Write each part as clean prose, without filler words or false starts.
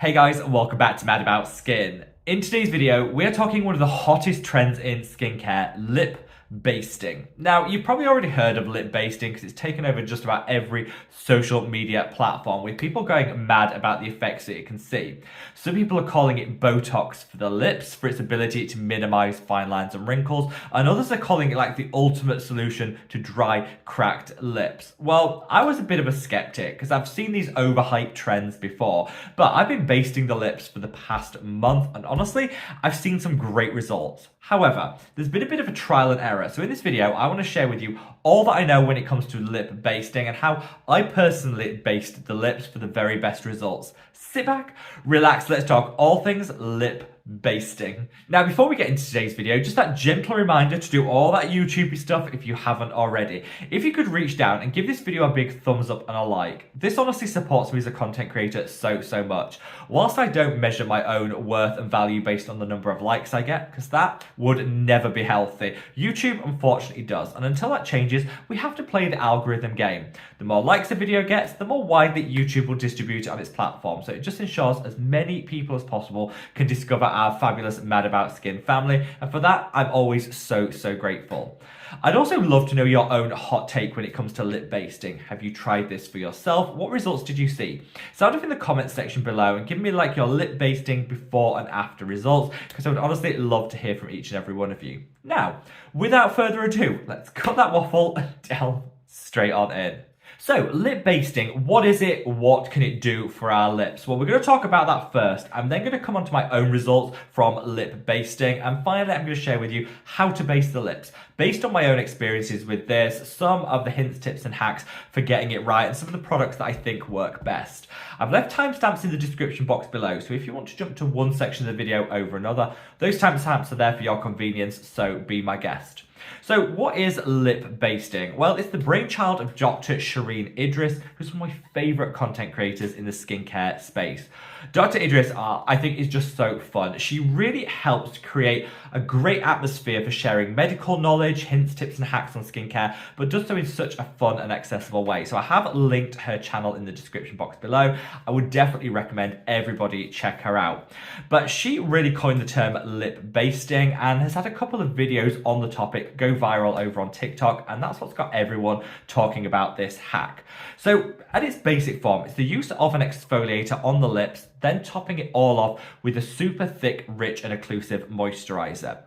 Hey guys, welcome back to Mad About Skin. In today's video, we're talking one of the hottest trends in skincare, lip basting. Now, you've probably already heard of lip basting because it's taken over just about every social media platform with people going mad about the effects that it can see. Some people are calling it botox for the lips for its ability to minimize fine lines and wrinkles, and others are calling it like the ultimate solution to dry, cracked lips. Well, I was a bit of a skeptic because I've seen these overhyped trends before, but I've been basting the lips for the past month, and honestly, I've seen some great results. However, there's been a bit of a trial and error. So in this video, I want to share with you all that I know when it comes to lip basting and how I personally basted the lips for the very best results. Sit back, relax, let's talk all things lip basting. Now, before we get into today's video, just that gentle reminder to do all that YouTubey stuff if you haven't already. If you could reach down and give this video a big thumbs up and a like. This honestly supports me as a content creator so much. Whilst I don't measure my own worth and value based on the number of likes I get, because that would never be healthy, YouTube unfortunately does. And until that changes, we have to play the algorithm game. The more likes a video gets, the more widely YouTube will distribute it on its platform. So it just ensures as many people as possible can discover our fabulous Mad About Skin family, and for that I'm always so grateful. I'd also love to know your own hot take when it comes to lip basting. Have you tried this for yourself? What results did you see? Sound off in the comments section below and give me like your lip basting before and after results, because I would honestly love to hear from each and every one of you. Now, without further ado, let's cut that waffle and delve straight on in. So, lip basting, what is it? What can it do for our lips? Well, we're going to talk about that first. I'm then going to come on to my own results from lip basting. And finally, I'm going to share with you how to baste the lips. Based on my own experiences with this, some of the hints, tips, and hacks for getting it right, and some of the products that I think work best. I've left timestamps in the description box below, so if you want to jump to one section of the video over another, those timestamps are there for your convenience, so be my guest. So what is lip basting? Well, it's the brainchild of Dr Shereen Idriss, who's one of my favourite content creators in the skincare space. Dr Idriss, I think, is just so fun. She really helps create a great atmosphere for sharing medical knowledge, hints, tips and hacks on skincare, but does so in such a fun and accessible way. So I have linked her channel in the description box below. I would definitely recommend everybody check her out. But she really coined the term lip basting and has had a couple of videos on the topic go viral over on TikTok, and that's what's got everyone talking about this hack. So at its basic form, it's the use of an exfoliator on the lips, then topping it all off with a super thick, rich and occlusive moisturizer.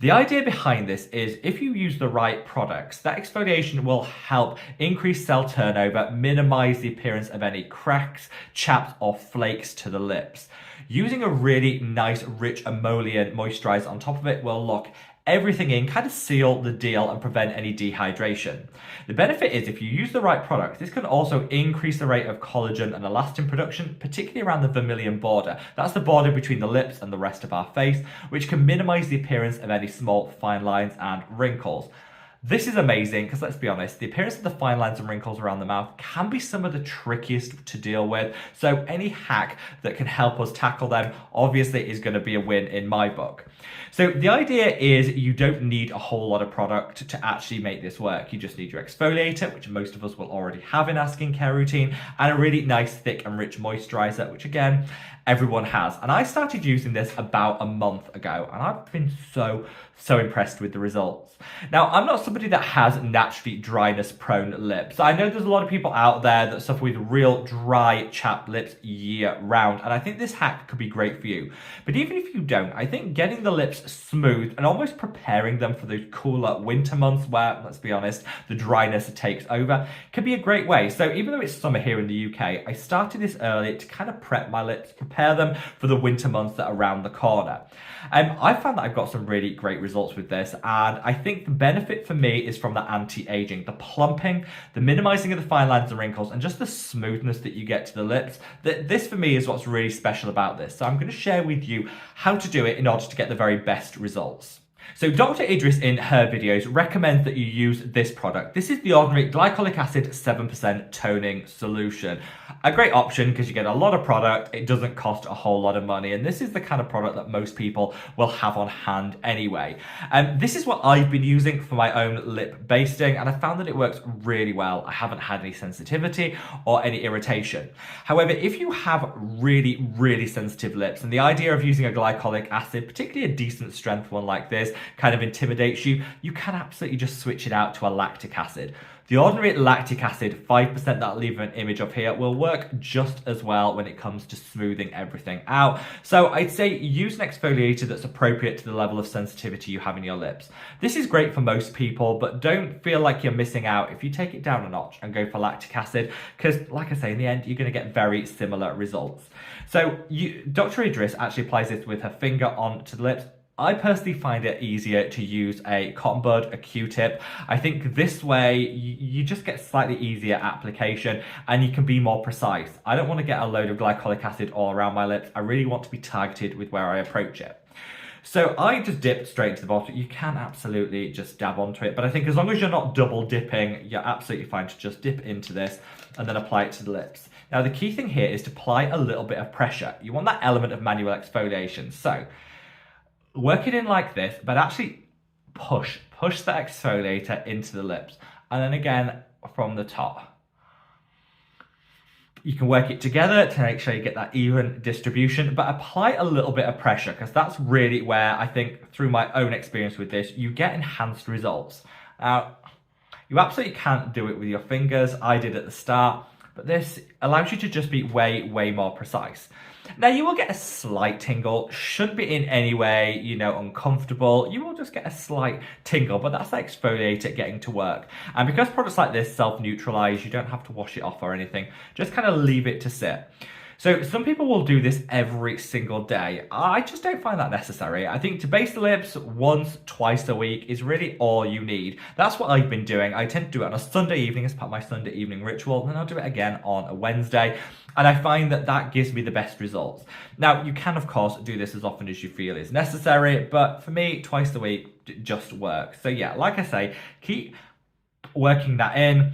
The idea behind this is if you use the right products, that exfoliation will help increase cell turnover, minimize the appearance of any cracks, chaps or flakes to the lips. Using a really nice, rich emollient moisturizer on top of it will lock everything in, kind of seal the deal and prevent any dehydration. The benefit is if you use the right product, this can also increase the rate of collagen and elastin production, particularly around the vermilion border. That's the border between the lips and the rest of our face, which can minimize the appearance of any small fine lines and wrinkles. This is amazing because, let's be honest, the appearance of the fine lines and wrinkles around the mouth can be some of the trickiest to deal with. So any hack that can help us tackle them obviously is going to be a win in my book. So the idea is you don't need a whole lot of product to actually make this work. You just need your exfoliator, which most of us will already have in our skincare routine, and a really nice, thick and rich moisturizer, which again, everyone has. And I started using this about a month ago, and I've been so impressed with the results. Now, I'm not somebody that has naturally dryness prone lips. I know there's a lot of people out there that suffer with real dry, chapped lips year round, and I think this hack could be great for you. But even if you don't, I think getting the lips smooth and almost preparing them for those cooler winter months where, let's be honest, the dryness takes over, can be a great way. So even though it's summer here in the UK, I started this early to kind of prep my lips, prepare them for the winter months that are around the corner. I found that I've got some really great results with this, and I think the benefit for me is from the anti-aging, the plumping, the minimizing of the fine lines and wrinkles, and just the smoothness that you get to the lips. This for me is what's really special about this. So I'm going to share with you how to do it in order to get the very best results. So Dr. Idriss in her videos recommends that you use this product. This is the ordinary glycolic acid 7% toning solution. A great option because you get a lot of product, it doesn't cost a whole lot of money, and this is the kind of product that most people will have on hand anyway. This is what I've been using for my own lip basting, and I found that it works really well. I haven't had any sensitivity or any irritation. However, if you have really, really sensitive lips, and the idea of using a glycolic acid, particularly a decent strength one like this, kind of intimidates you, you can absolutely just switch it out to a lactic acid. The ordinary lactic acid, 5% that I'll leave an image of here, will work just as well when it comes to smoothing everything out. So I'd say use an exfoliator that's appropriate to the level of sensitivity you have in your lips. This is great for most people, but don't feel like you're missing out if you take it down a notch and go for lactic acid, because like I say, in the end, you're going to get very similar results. So Dr. Idriss actually applies this with her finger onto the lips. I personally find it easier to use a cotton bud, a Q-tip. I think this way you just get slightly easier application and you can be more precise. I don't want to get a load of glycolic acid all around my lips. I really want to be targeted with where I approach it. So I just dipped straight to the bottom. You can absolutely just dab onto it, but I think as long as you're not double dipping, you're absolutely fine to just dip into this and then apply it to the lips. Now the key thing here is to apply a little bit of pressure. You want that element of manual exfoliation. So work it in like this, but actually push the exfoliator into the lips. And then again, from the top. You can work it together to make sure you get that even distribution, but apply a little bit of pressure because that's really where I think through my own experience with this, you get enhanced results. Now, you absolutely can't do it with your fingers. I did at the start, but this allows you to just be way, way more precise. Now you will get a slight tingle, shouldn't be in any way, uncomfortable. You will just get a slight tingle, but that's the exfoliator getting to work. And because products like this self-neutralize, you don't have to wash it off or anything. Just kind of leave it to sit. So some people will do this every single day. I just don't find that necessary. I think to base the lips once, twice a week is really all you need. That's what I've been doing. I tend to do it on a Sunday evening as part of my Sunday evening ritual, and then I'll do it again on a Wednesday. And I find that that gives me the best results. Now, you can, of course, do this as often as you feel is necessary, but for me, twice a week just works. So yeah, like I say, keep working that in,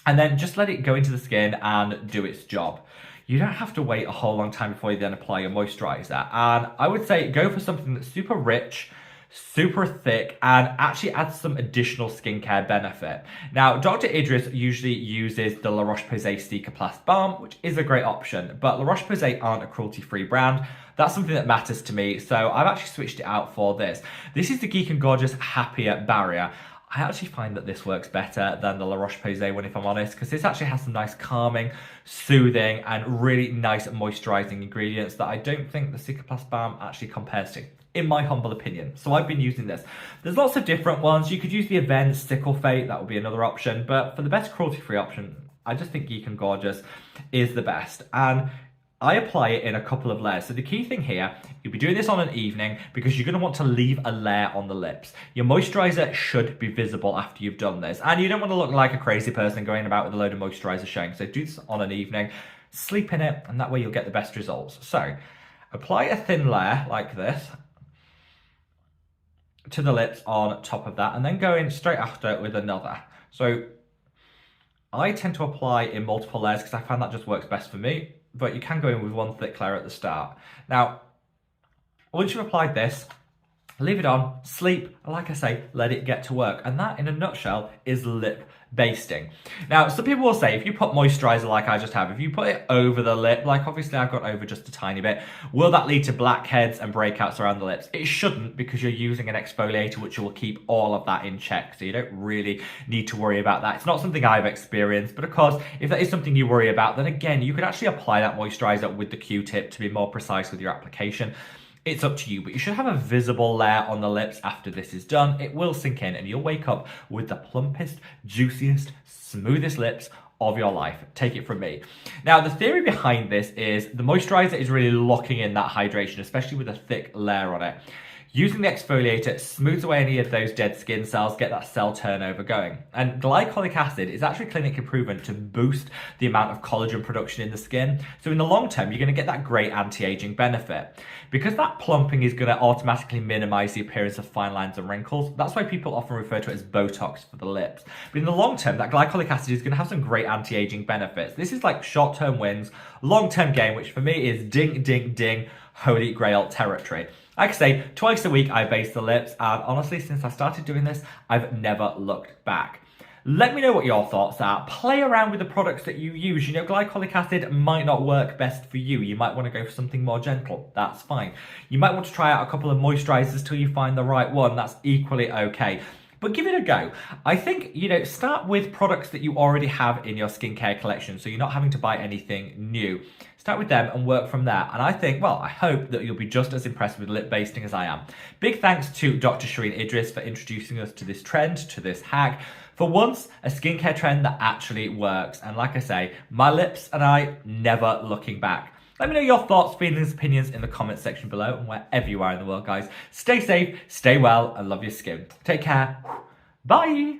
and then just let it go into the skin and do its job. You don't have to wait a whole long time before you then apply your moisturizer. And I would say go for something that's super rich, super thick, and actually adds some additional skincare benefit. Now, Dr. Idriss usually uses the La Roche-Posay Cicaplast Balm, which is a great option, but La Roche-Posay aren't a cruelty-free brand. That's something that matters to me, so I've actually switched it out for this. This is the Geek and Gorgeous Happier Barrier. I actually find that this works better than the La Roche-Posay one, if I'm honest, because this actually has some nice calming, soothing, and really nice moisturizing ingredients that I don't think the Cicaplast Balm actually compares to, in my humble opinion. So I've been using this. There's lots of different ones. You could use the Avenge Sickle Fate, that would be another option, but for the best cruelty-free option, I just think Geek and Gorgeous is the best. And I apply it in a couple of layers. So the key thing here, you'll be doing this on an evening because you're going to want to leave a layer on the lips. Your moisturizer should be visible after you've done this. And you don't want to look like a crazy person going about with a load of moisturizer showing. So do this on an evening, sleep in it, and that way you'll get the best results. So apply a thin layer like this to the lips on top of that, and then go in straight after with another. So I tend to apply in multiple layers because I find that just works best for me. But you can go in with one thick layer at the start. Now, once you've applied this, leave it on, sleep, and like I say, let it get to work. And that, in a nutshell, is lip basting. Now, some people will say, if you put moisturizer like I just have, if you put it over the lip, like obviously I've gone over just a tiny bit, will that lead to blackheads and breakouts around the lips? It shouldn't, because you're using an exfoliator which will keep all of that in check, so you don't really need to worry about that. It's not something I've experienced, but of course, if that is something you worry about, then again, you could actually apply that moisturizer with the Q-tip to be more precise with your application. It's up to you, but you should have a visible layer on the lips after this is done. It will sink in and you'll wake up with the plumpest, juiciest, smoothest lips of your life. Take it from me. Now, the theory behind this is the moisturizer is really locking in that hydration, especially with a thick layer on it. Using the exfoliator smooths away any of those dead skin cells, get that cell turnover going. And glycolic acid is actually clinically proven to boost the amount of collagen production in the skin. So in the long term, you're going to get that great anti-aging benefit. Because that plumping is going to automatically minimize the appearance of fine lines and wrinkles, that's why people often refer to it as botox for the lips. But in the long term, that glycolic acid is going to have some great anti-aging benefits. This is like short-term wins, long-term gain, which for me is ding, ding, ding, holy grail territory. Like I say, twice a week I baste the lips, and honestly, since I started doing this, I've never looked back. Let me know what your thoughts are. Play around with the products that you use. You know, glycolic acid might not work best for you. You might want to go for something more gentle. That's fine. You might want to try out a couple of moisturizers till you find the right one. That's equally okay. But give it a go. I think, you know, start with products that you already have in your skincare collection, so you're not having to buy anything new. Start with them and work from there. And I think, well, I hope that you'll be just as impressed with lip basting as I am. Big thanks to Dr. Shereen Idriss for introducing us to this trend, to this hack. For once, a skincare trend that actually works. And like I say, my lips and I never looking back. Let me know your thoughts, feelings, opinions in the comments section below, and wherever you are in the world, guys. Stay safe, stay well, and love your skin. Take care. Bye.